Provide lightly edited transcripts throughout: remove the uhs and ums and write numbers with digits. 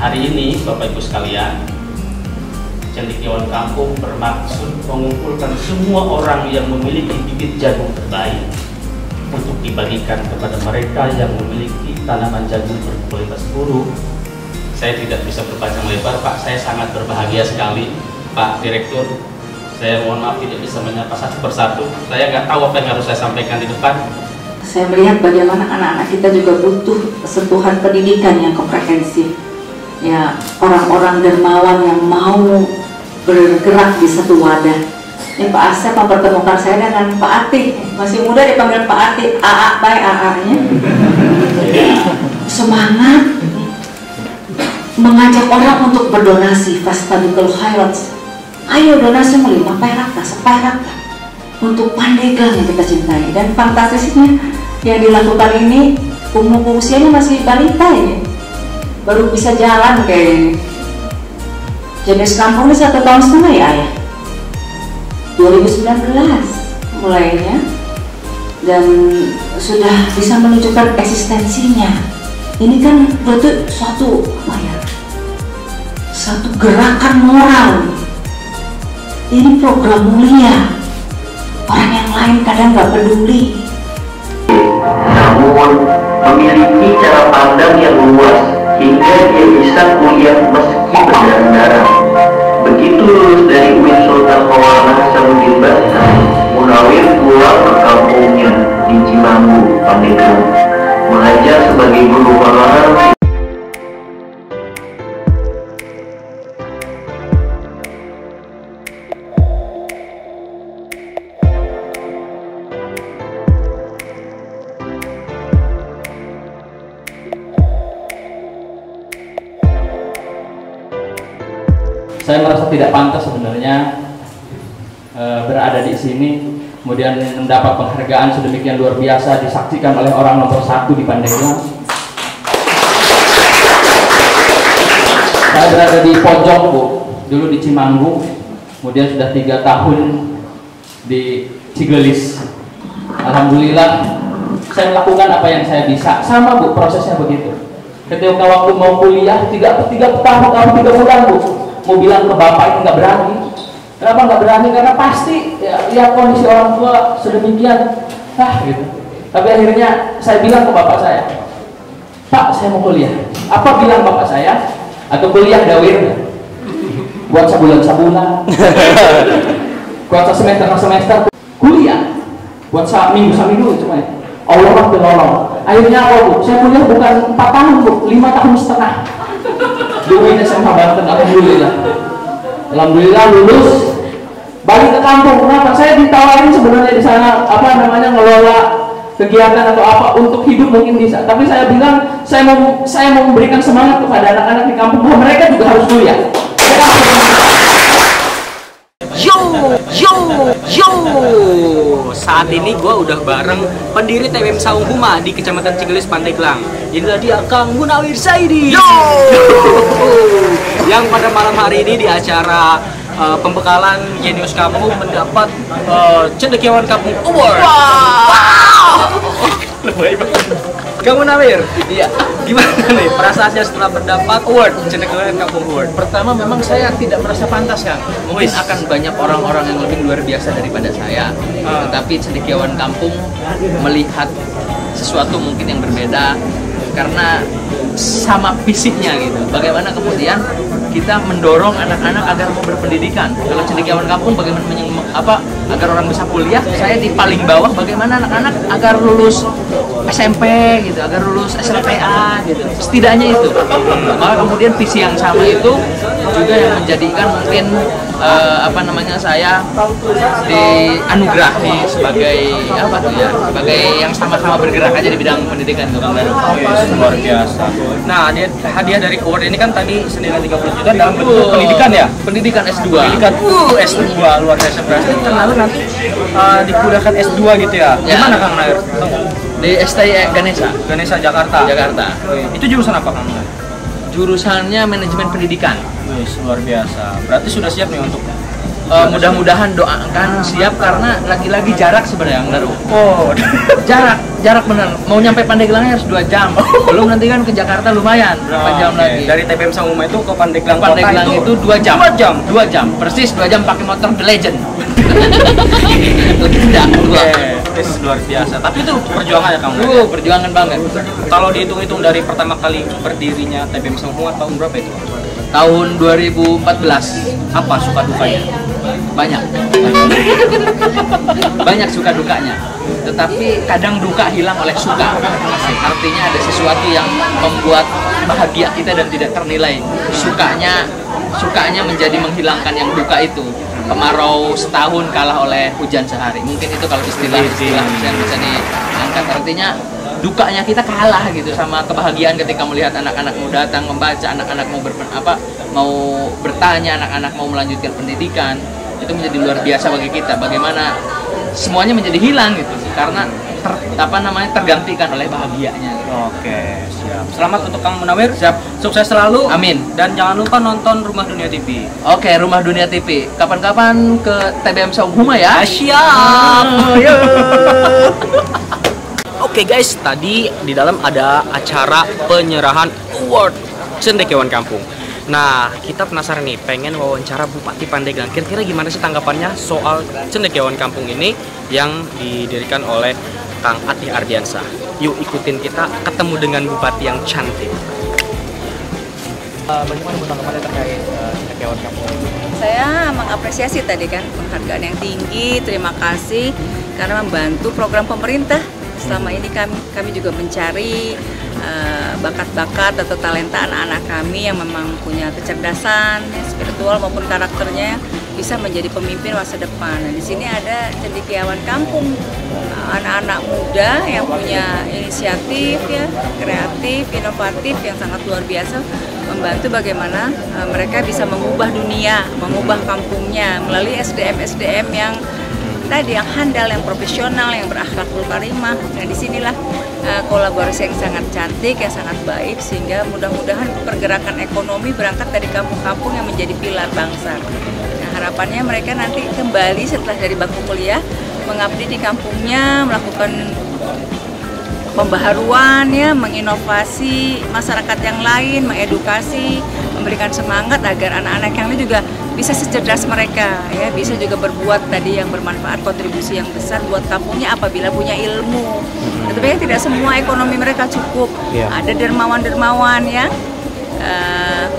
Hari ini, Bapak Ibu sekalian, Cendekiawan Kampung bermaksud mengumpulkan semua orang yang memiliki bibit jagung terbaik untuk dibagikan kepada mereka yang memiliki tanaman jagung berkualitas buruk. Saya tidak bisa berpanjang lebar, Pak. Saya sangat berbahagia sekali, Pak Direktur. Saya mohon maaf tidak bisa menyapa satu persatu. Saya nggak tahu apa yang harus saya sampaikan di depan. Saya melihat bagaimana anak-anak kita juga butuh sentuhan pendidikan yang komprehensif. Ya, orang-orang dermawan yang mau bergerak di satu wadah. Ini Pak Asep mempertemukan saya dengan Pak Atik, masih muda dipanggil Pak Atik, AA baik AA-nya. Semangat mengajak orang untuk berdonasi, fastabiqul khairat. Ayo donasi 5 perak, 10 perak untuk Pandeglang yang kita cintai. Dan fantastisnya yang dilakukan ini usianya masih balita ini, baru bisa jalan kayak jenis kampung ini 1,5 tahun ya ayah. 2019 mulainya dan sudah bisa menunjukkan eksistensinya. Ini kan betul suatu satu gerakan moral. Ini program mulia. Orang yang lain kadang nggak peduli. Namun memiliki cara pandang yang luas hingga dia bisa kuliah meski berdarah-darah. Begitu lulus dari UIN Sultan Maulana Hasanuddin Basyar, Munawir pulang ke kampungnya di Cimanggu, Pandeglang, mengajar sebagai guru honorer. Saya merasa tidak pantas sebenarnya berada di sini, kemudian mendapat penghargaan sedemikian luar biasa disaksikan oleh orang nomor 1 di Pandeglang. Saya berada di pojok, Bu, dulu di Cimanggu, kemudian sudah 3 tahun di Cigelis. Alhamdulillah saya melakukan apa yang saya bisa. Sama, Bu, prosesnya begitu. Ketika waktu mau kuliah 3 bulan, Bu, mau bilang ke bapak itu nggak berani. Kenapa nggak berani? Karena pasti ya kondisi orang tua sedemikian gitu. Tapi akhirnya saya bilang ke bapak saya, Pak, saya mau kuliah. Apa bilang bapak saya? Atau kuliah dawir buat sebulan buat semester kuliah buat minggu cuma Allah menolong. Akhirnya apa, Bu? Saya kuliah bukan 4 tahun, Bu, 5 tahun setengah di UIN SMA Banten. Alhamdulillah lulus, balik ke kampung. Kenapa? Saya ditawarin sebenarnya di sana ngelola kegiatan atau apa untuk hidup mungkin bisa. Tapi saya bilang saya mau memberikan semangat kepada anak-anak di kampung bahwa mereka juga harus kuliah. Yo, saat ini gue udah bareng pendiri TWM Saung Huma di Kecamatan Cigelis, Pandeglang. Inilah dia Kang Munawir Saidi. Yo, yang pada malam hari ini di acara pembekalan Jenius Kampung mendapat Cendekiawan Kampung Award. Wow. Kang Munawir, iya, gimana nih perasaannya setelah mendapat award Cendekiawan Kampung Award? Pertama, memang saya tidak merasa pantas, Kang. Mungkin akan banyak orang-orang yang lebih luar biasa daripada saya. Tetapi Cendekiawan Kampung melihat sesuatu mungkin yang berbeda karena sama fisiknya gitu. Bagaimana kemudian kita mendorong anak-anak agar mau berpendidikan. Kalau Cendekiawan Kampung bagaimana agar orang bisa kuliah, saya di paling bawah bagaimana anak-anak agar lulus SMP gitu, agar lulus SLTA gitu. Setidaknya itu. Maka kemudian visi yang sama itu juga yang menjadikan mungkin saya dianugerahi sebagai sebagai yang sama-sama bergerak aja di bidang pendidikan. Luar biasa. Nah, hadiah dari award ini kan tadi senilai 30 juta dalam bentuk pendidikan ya? Pendidikan S2. Pendidikan S2 luar biasa. Berarti terlalu nanti dikuliahkan S2 gitu ya? Gimana Kang Munawir? Di STI Ganesha Jakarta. Itu jurusan apa Kang Munawir? Jurusannya manajemen pendidikan. Luar biasa. Berarti sudah siap nih untuk mudah-mudahan doakan siap karena lagi-lagi jarak sebenarnya yang Daru. Oh, Jarak bener. Mau nyampe Pandeglang harus 2 jam. Belum nanti kan ke Jakarta lumayan berapa jam lagi. Dari TPM Sanguma itu ke Pandeglang Pandeglang itu 2 jam. 2 jam. 2 jam. Persis 2 jam pakai motor The Legend. Tidak, Itu luar biasa. Tapi itu perjuangan ya Kang. Perjuangan banget. Kalau dihitung-hitung dari pertama kali berdirinya TPM Sanguma tahun berapa itu? Tahun 2014. Apa suka dukanya? Banyak. Banyak suka dukanya. Tetapi kadang duka hilang oleh suka. Artinya ada sesuatu yang membuat bahagia kita dan tidak ternilai. Sukanya menjadi menghilangkan yang duka itu. Kemarau setahun kalah oleh hujan sehari. Mungkin itu kalau istilah yang bisa diangkat. Artinya dukanya kita kalah gitu sama kebahagiaan ketika melihat anak-anak mau datang membaca, anak-anak mau bertanya, anak-anak mau melanjutkan pendidikan. Itu menjadi luar biasa bagi kita. Bagaimana semuanya menjadi hilang gitu karena tergantikan oleh bahagianya. Oke, siap. Selamat untuk Kang Munawir. Siap. Sukses selalu. Amin. Dan jangan lupa nonton Rumah Dunia TV. Oke, Rumah Dunia TV. Kapan-kapan ke TBM Sanguma ya? Siap. Oke guys, tadi di dalam ada acara penyerahan award Cendekiawan Kampung. Nah, kita penasaran nih, pengen wawancara Bupati Pandeglang. Kira-kira gimana sih tanggapannya soal Cendekiawan Kampung ini yang didirikan oleh Kang Atih Ardiansah. Yuk ikutin kita ketemu dengan Bupati yang cantik. Bagaimana tanggapannya terkait Cendekiawan Kampung? Saya mengapresiasi tadi kan penghargaan yang tinggi, terima kasih karena membantu program pemerintah. Selama ini kami juga mencari bakat-bakat atau talenta anak-anak kami yang memang punya kecerdasan spiritual maupun karakternya bisa menjadi pemimpin masa depan. Nah, di sini ada Cendekiawan Kampung, anak-anak muda yang punya inisiatif ya, kreatif, inovatif yang sangat luar biasa, membantu bagaimana mereka bisa mengubah dunia, mengubah kampungnya melalui SDM yang tadi yang handal, yang profesional, yang berakhlakul karimah. Nah, disinilah kolaborasi yang sangat cantik, yang sangat baik, sehingga mudah-mudahan pergerakan ekonomi berangkat dari kampung-kampung yang menjadi pilar bangsa. Nah, harapannya mereka nanti kembali setelah dari bangku kuliah mengabdi di kampungnya, melakukan pembaharuan ya, menginovasi masyarakat yang lain, mengedukasi, memberikan semangat agar anak-anak yang lain juga bisa secerdas mereka ya, bisa juga berbuat tadi yang bermanfaat, kontribusi yang besar buat kampungnya apabila punya ilmu. Tetapi tidak semua ekonomi mereka cukup. Ada dermawan-dermawan yang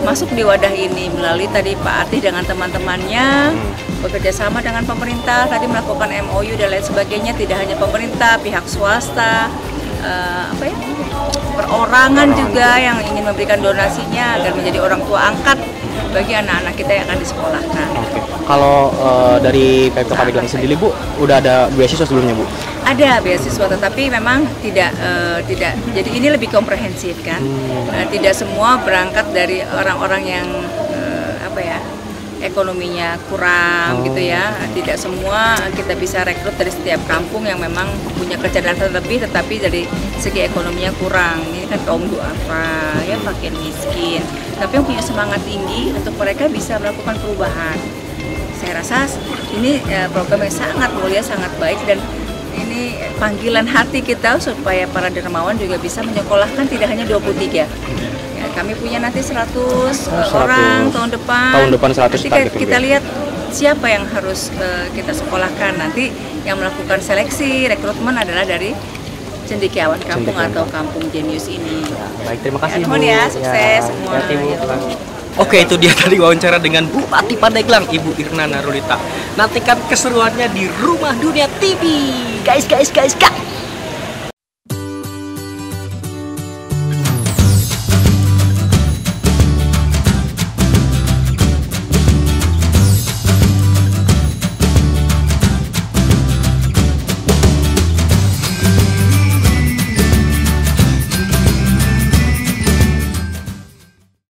masuk di wadah ini melalui tadi Pak Atih dengan teman-temannya bekerja sama dengan pemerintah, tadi melakukan MOU dan lain sebagainya, tidak hanya pemerintah, pihak swasta, perorangan juga yang ingin memberikan donasinya agar menjadi orang tua angkat bagi anak-anak kita yang akan disekolahkan. Oke. Kalau dari PMK Pandeglang sendiri Bu, udah ada beasiswa sebelumnya Bu? Ada beasiswa, tetapi memang tidak. Jadi ini lebih komprehensif kan. Tidak semua berangkat dari orang-orang yang ekonominya kurang gitu ya. Tidak semua kita bisa rekrut dari setiap kampung yang memang punya kecerdasan lebih, tetapi dari segi ekonominya kurang. Ini kan kaum duafa ya, fakir miskin, tapi yang punya semangat tinggi untuk mereka bisa melakukan perubahan. Saya rasa ini program yang sangat mulia, sangat baik, dan ini panggilan hati kita supaya para dermawan juga bisa menyekolahkan tidak hanya 23. Ya, kami punya nanti 100 orang tahun depan. Tahun depan 100 nanti kita lihat siapa yang harus kita sekolahkan. Nanti yang melakukan seleksi rekrutmen adalah dari Cendekiawan Kampung atau Kampung Jenius ini. Ya, baik, terima kasih Bu. Ya, sukses semua. Oke, itu dia tadi wawancara dengan Bupati Pandeglang, Ibu Irna Narulita. Nantikan keseruannya di Rumah Dunia TV. Guys.